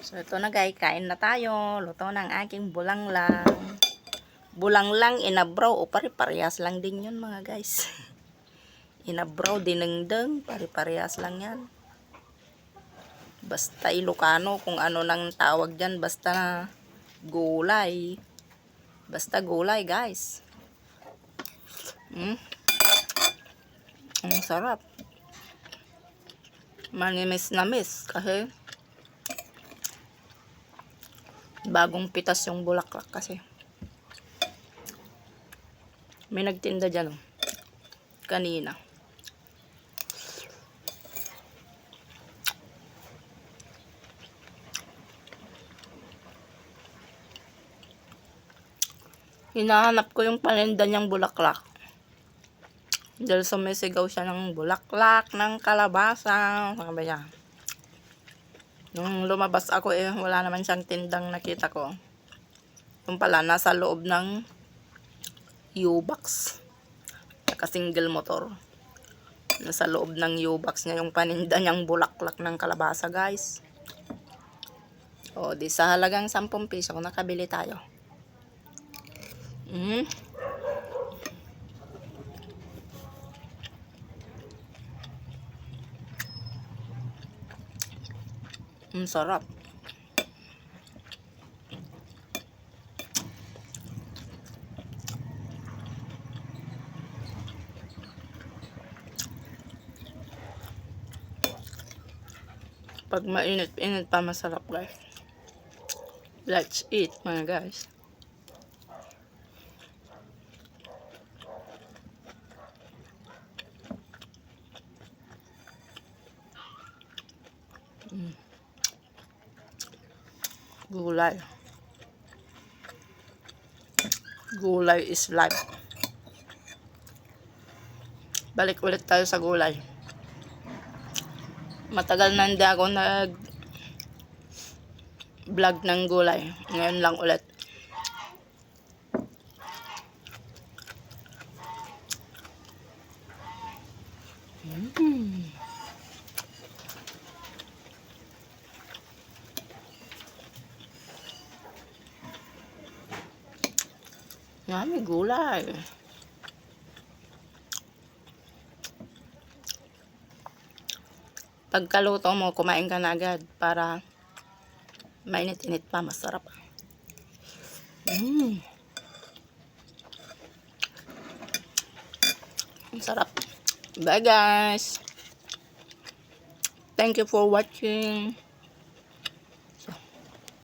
So, ito na guys, kain na tayo. Luto ng aking bulanglang. Bulanglang, inabraw, o pare-parehas lang din yun mga guys. Inabraw, dinengdeng, pare-parehas lang yan. Basta Ilocano, kung ano nang tawag dyan, basta gulay. Basta gulay guys. Ang sarap. Manimis na miss kasi bagong pitas yung bulaklak kasi. May nagtinda dyan kanina. Hinahanap ko yung paninda niyang bulaklak. Dahil sumisigaw siya ng bulaklak, ng kalabasa. Sabi niya. Nung lumabas ako wala naman siyang tindang nakita ko. Yung pala, nasa loob ng U-Box. Naka-single motor. Nasa loob ng U-Box niya yung paninda niyang bulaklak ng kalabasa guys. O, di sa halagang 10 piso, nakabili tayo. Sarap. Pag mainit-init pa, masarap guys. Let's eat mga guys. Gulay. Gulay is life. Balik ulit tayo sa gulay. Matagal na hindi ako nag-vlog ng gulay. Ngayon lang ulit. May gulay. Pagkaluto mo, kumain ka na agad para mainit-init pa, masarap. Masarap. Bye guys. Thank you for watching.